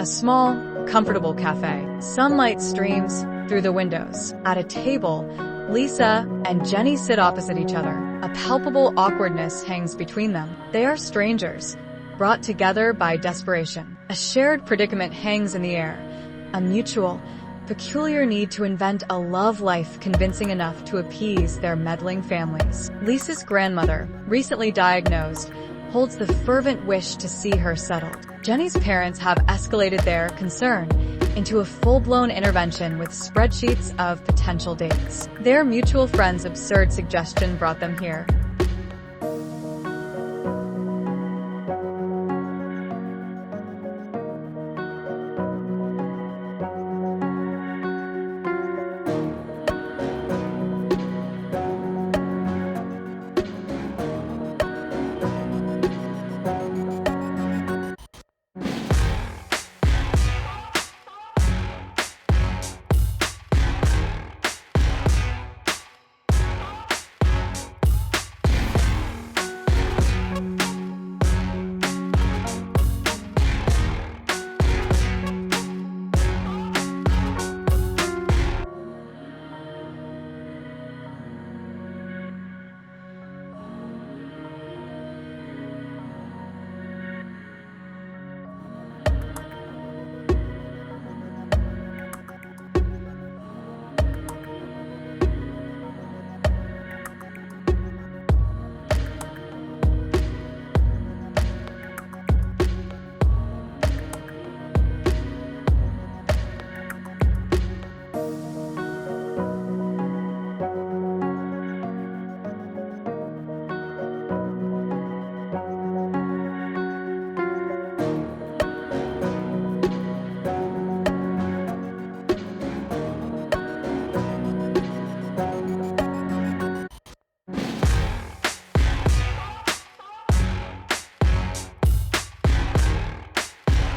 A small, comfortable cafe. Sunlight streams through the windows. At a table, Lisa and Jennie sit opposite each other. A palpable awkwardness hangs between them. They are strangers, brought together by desperation. A shared predicament hangs in the air. A mutual, peculiar need to invent a love life convincing enough to appease their meddling families. Lisa's grandmother, recently diagnosed, holds the fervent wish to see her settled. Jennie's parents have escalated their concern into a full-blown intervention with spreadsheets of potential dates. Their mutual friend's absurd suggestion brought them here.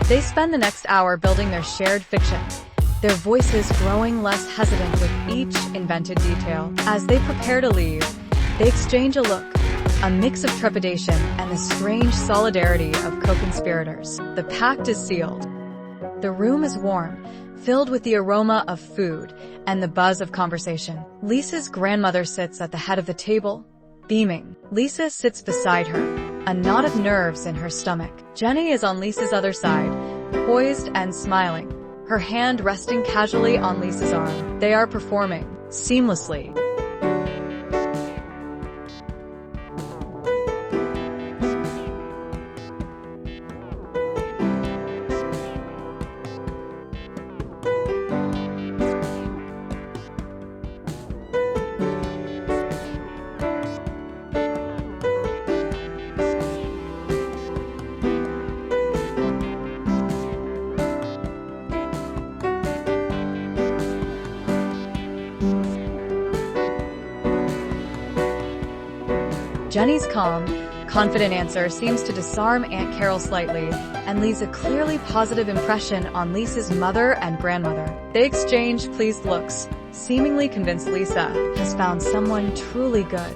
They spend the next hour building their shared fiction, their voices growing less hesitant with each invented detail. As they prepare to leave, they exchange a look, a mix of trepidation and the strange solidarity of co-conspirators. The pact is sealed. The room is warm, filled with the aroma of food and the buzz of conversation. Lisa's grandmother sits at the head of the table, beaming. Lisa sits beside her, a knot of nerves in her stomach. Jennie is on Lisa's other side, poised and smiling, her hand resting casually on Lisa's arm. They are performing seamlessly. Jennie's calm, confident answer seems to disarm Aunt Carol slightly and leaves a clearly positive impression on Lisa's mother and grandmother. They exchange pleased looks, seemingly convinced Lisa has found someone truly good.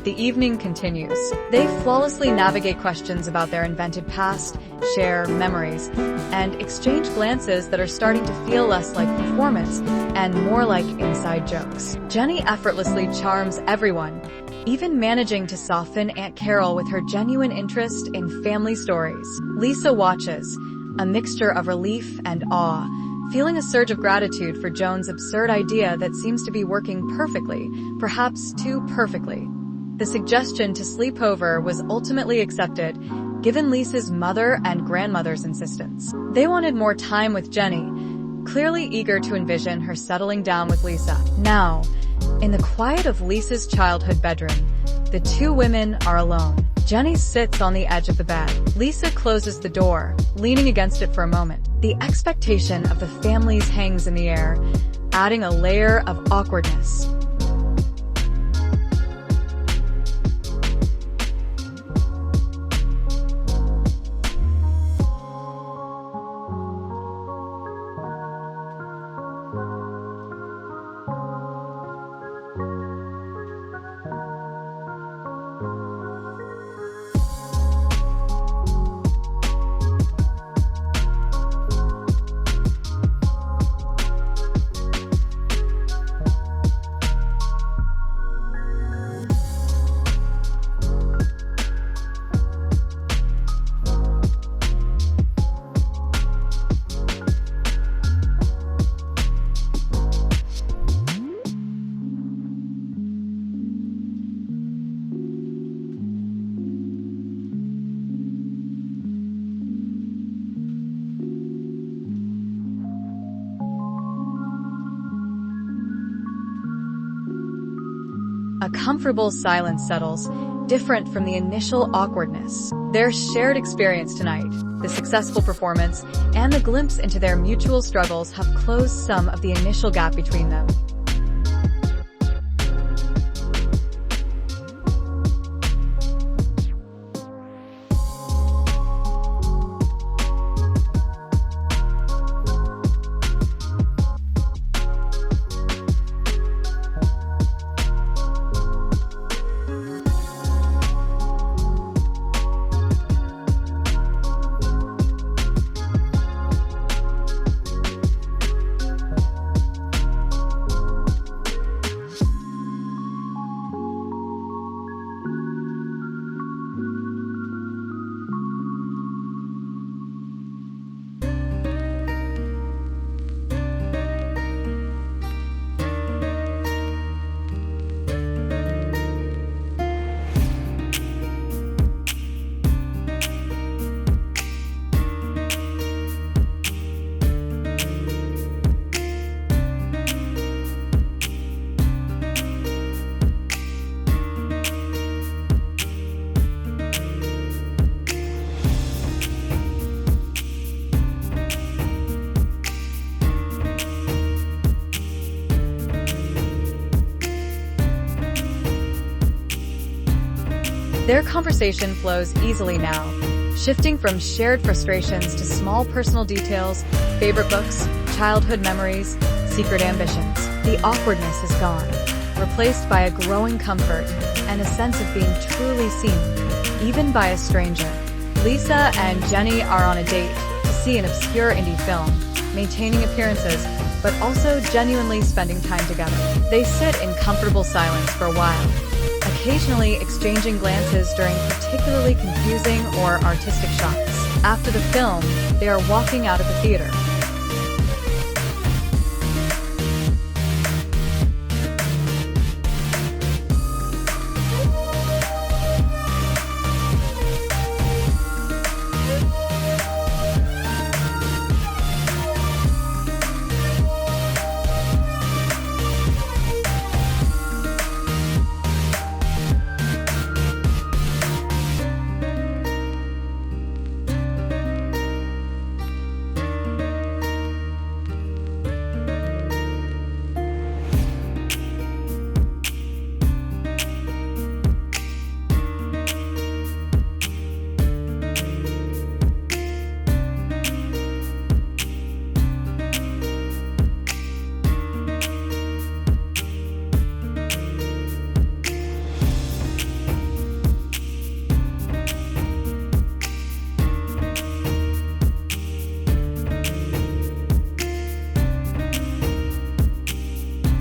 The evening continues. They flawlessly navigate questions about their invented past, share memories, and exchange glances that are starting to feel less like performance and more like inside jokes. Jennie effortlessly charms everyone, even managing to soften Aunt Carol with her genuine interest in family stories. Lisa watches, a mixture of relief and awe, feeling a surge of gratitude for Joan's absurd idea that seems to be working perfectly, perhaps too perfectly. The suggestion to sleep over was ultimately accepted, given Lisa's mother and grandmother's insistence. They wanted more time with Jennie, clearly eager to envision her settling down with Lisa. Now, in the quiet of Lisa's childhood bedroom, the two women are alone. Jennie sits on the edge of the bed. Lisa closes the door, leaning against it for a moment. The expectation of the families hangs in the air, adding a layer of awkwardness. A comfortable silence settles, different from the initial awkwardness. Their shared experience tonight, the successful performance, and the glimpse into their mutual struggles have closed some of the initial gap between them. Their conversation flows easily now, shifting from shared frustrations to small personal details, favorite books, childhood memories, secret ambitions. The awkwardness is gone, replaced by a growing comfort and a sense of being truly seen, even by a stranger. Lisa and Jennie are on a date to see an obscure indie film, maintaining appearances, but also genuinely spending time together. They sit in comfortable silence for a while, occasionally exchanging glances during particularly confusing or artistic shots. After the film, they are walking out of the theater.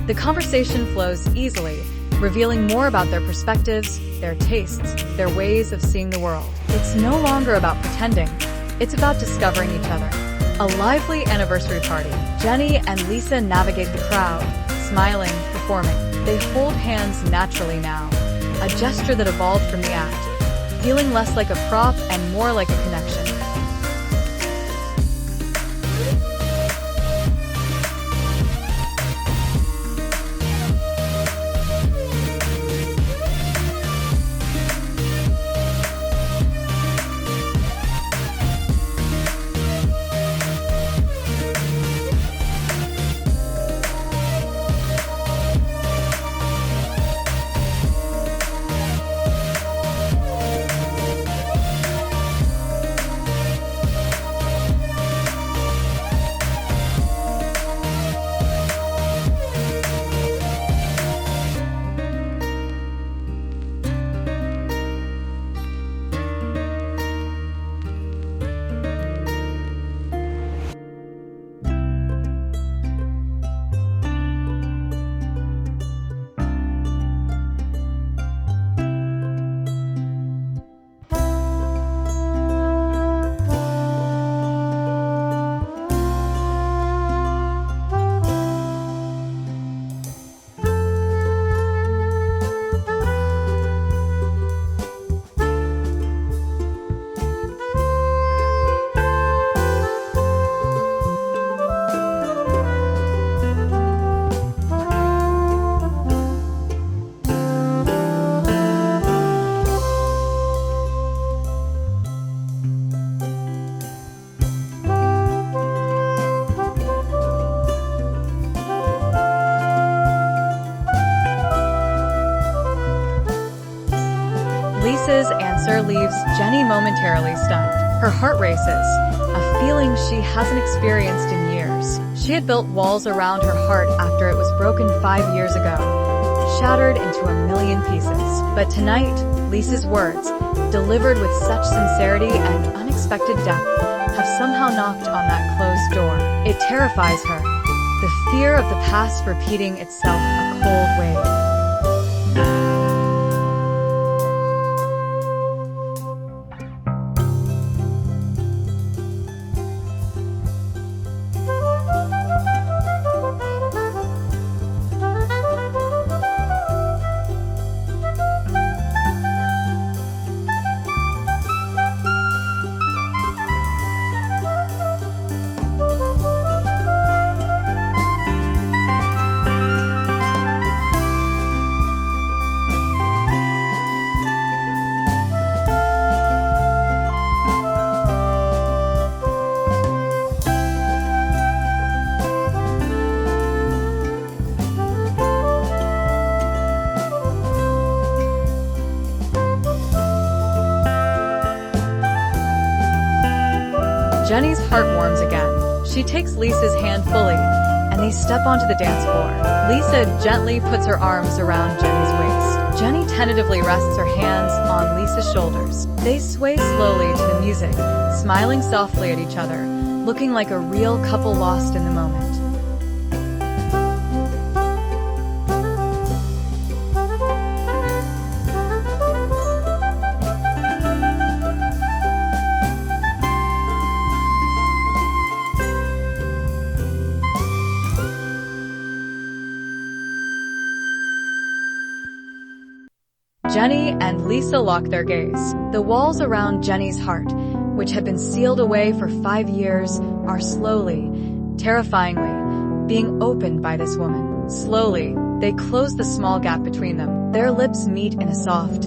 The conversation flows easily, revealing more about their perspectives, their tastes, their ways of seeing the world. It's no longer about pretending, it's about discovering each other. A lively anniversary party. Jennie and Lisa navigate the crowd, smiling, performing. They hold hands naturally now, a gesture that evolved from the act, feeling less like a prop and more like a connection. answer leaves Jennie momentarily stunned. Her heart races, a feeling she hasn't experienced in years. She had built walls around her heart after it was broken 5 years ago, shattered into a million pieces. But tonight, Lisa's words, delivered with such sincerity and unexpected depth, have somehow knocked on that closed door. It terrifies her, the fear of the past repeating itself a cold wave. Jennie's heart warms again. She takes Lisa's hand fully, and they step onto the dance floor. Lisa gently puts her arms around Jennie's waist. Jennie tentatively rests her hands on Lisa's shoulders. They sway slowly to the music, smiling softly at each other, looking like a real couple lost in the moment. Jennie and Lisa lock their gaze. The walls around Jennie's heart, which had been sealed away for 5 years, are slowly, terrifyingly, being opened by this woman. Slowly, they close the small gap between them. Their lips meet in a soft,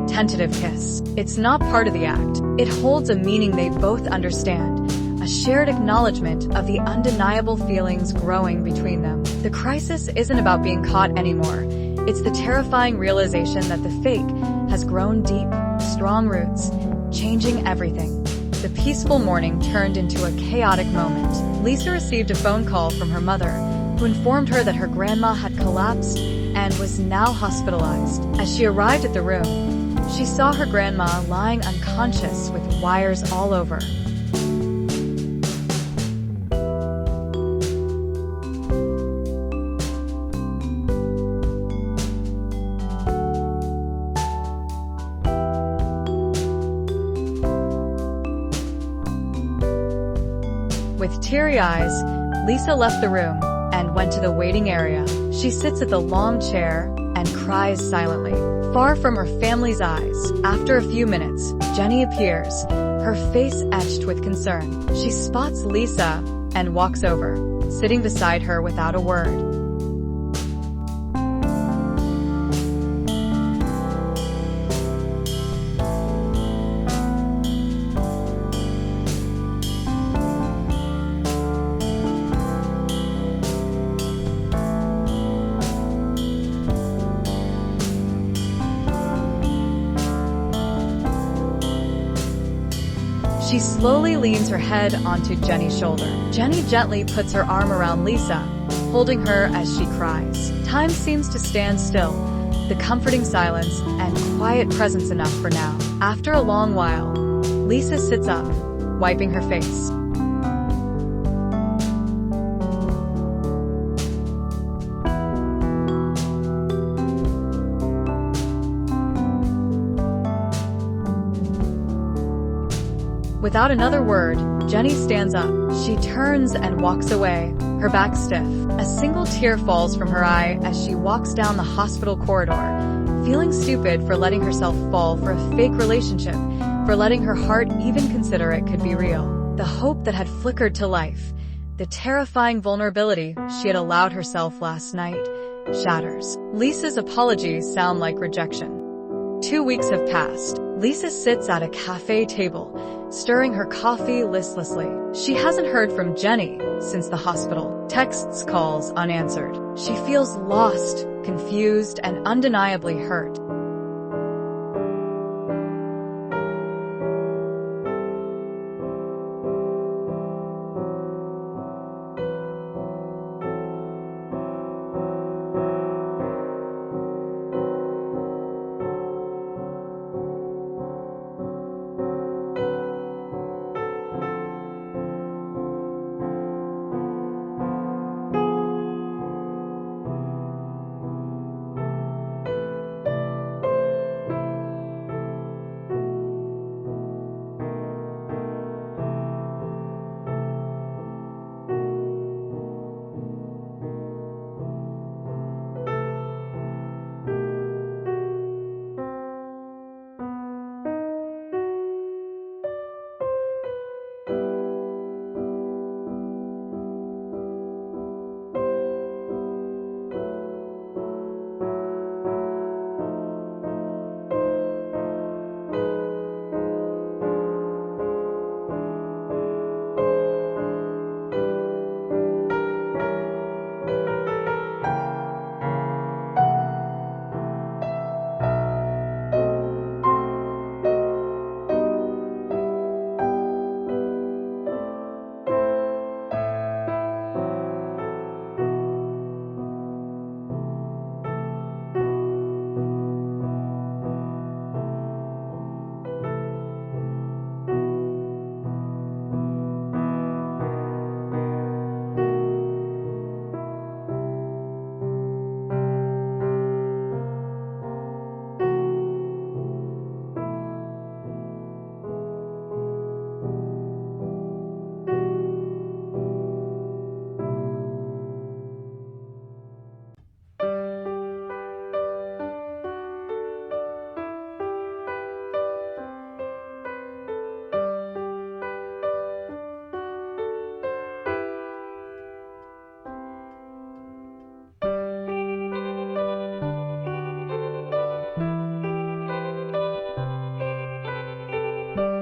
tentative kiss. It's not part of the act. It holds a meaning they both understand, a shared acknowledgement of the undeniable feelings growing between them. The crisis isn't about being caught anymore. It's the terrifying realization that the fake has grown deep, strong roots, changing everything. The peaceful morning turned into a chaotic moment. Lisa received a phone call from her mother, who informed her that her grandma had collapsed and was now hospitalized. As she arrived at the room, she saw her grandma lying unconscious with wires all over. With teary eyes, Lisa left the room and went to the waiting area. She sits at the long chair and cries silently, far from her family's eyes. After a few minutes, Jennie appears, her face etched with concern. She spots Lisa and walks over, sitting beside her without a word. She slowly leans her head onto Jennie's shoulder. Jennie gently puts her arm around Lisa, holding her as she cries. Time seems to stand still, the comforting silence and quiet presence enough for now. After a long while, Lisa sits up, wiping her face. Without another word, Jennie stands up. She turns and walks away, her back stiff. A single tear falls from her eye as she walks down the hospital corridor, feeling stupid for letting herself fall for a fake relationship, for letting her heart even consider it could be real. The hope that had flickered to life, the terrifying vulnerability she had allowed herself last night, shatters. Lisa's apologies sound like rejection. 2 weeks have passed. Lisa sits at a cafe table, stirring her coffee listlessly. She hasn't heard from Jennie since the hospital. Texts, calls unanswered. She feels lost, confused, and undeniably hurt.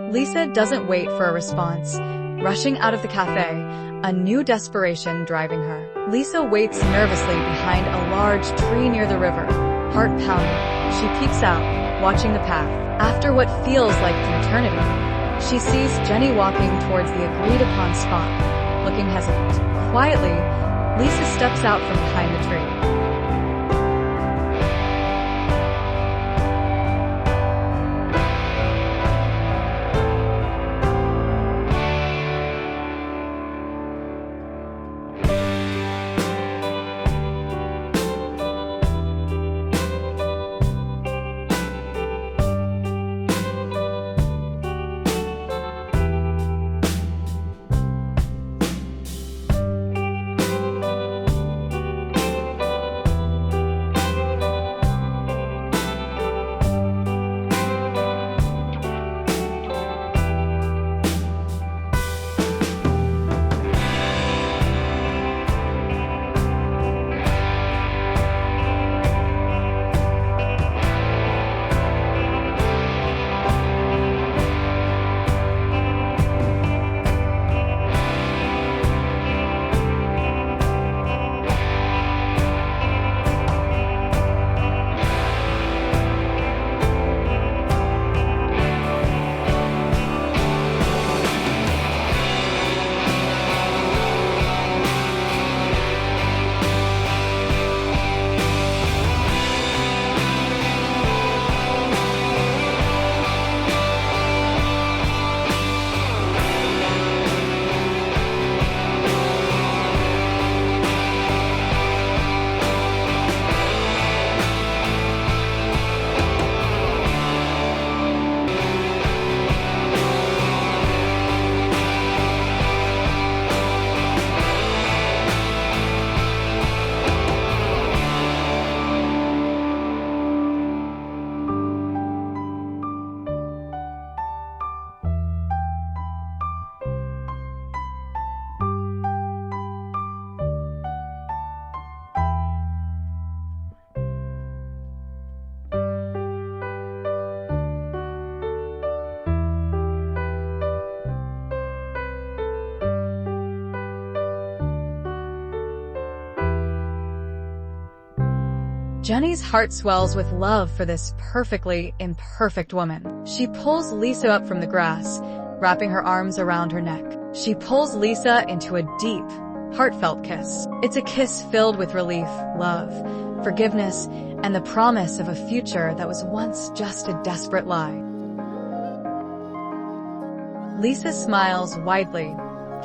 Lisa doesn't wait for a response, rushing out of the cafe, a new desperation driving her. Lisa waits nervously behind a large tree near the river, heart pounding. She peeks out, watching the path. After what feels like an eternity, she sees Jennie walking towards the agreed-upon spot, looking hesitant. Quietly, Lisa steps out from behind the tree. Jennie's heart swells with love for this perfectly imperfect woman. She pulls Lisa up from the grass, wrapping her arms around her neck. She pulls Lisa into a deep, heartfelt kiss. It's a kiss filled with relief, love, forgiveness, and the promise of a future that was once just a desperate lie. Lisa smiles widely,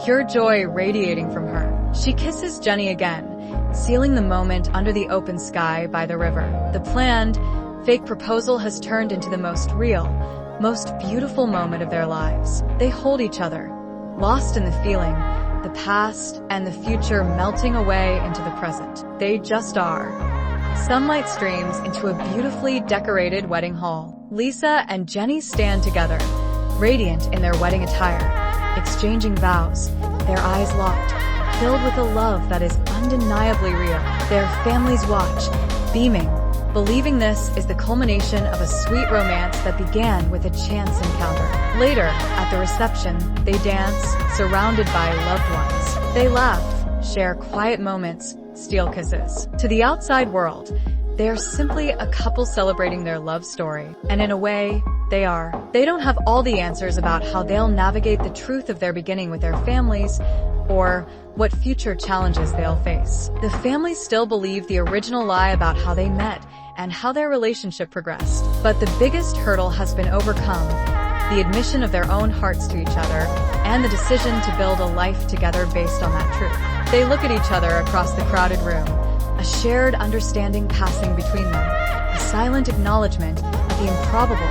pure joy radiating from her. She kisses Jennie again, sealing the moment under the open sky by the river. The planned, fake proposal has turned into the most real, most beautiful moment of their lives. They hold each other, lost in the feeling, the past and the future melting away into the present. They just are. Sunlight streams into a beautifully decorated wedding hall. Lisa and Jennie stand together, radiant in their wedding attire, exchanging vows, their eyes locked, filled with a love that is undeniably real. Their families watch, beaming, believing this is the culmination of a sweet romance that began with a chance encounter. Later, at the reception, they dance, surrounded by loved ones. They laugh, share quiet moments, steal kisses. To the outside world, they are simply a couple celebrating their love story. And in a way, they are. They don't have all the answers about how they'll navigate the truth of their beginning with their families, or what future challenges they'll face. The families still believe the original lie about how they met and how their relationship progressed. But the biggest hurdle has been overcome, the admission of their own hearts to each other, and the decision to build a life together based on that truth. They look at each other across the crowded room, a shared understanding passing between them, a silent acknowledgement of the improbable,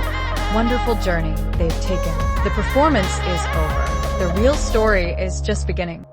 wonderful journey they've taken. The performance is over. The real story is just beginning.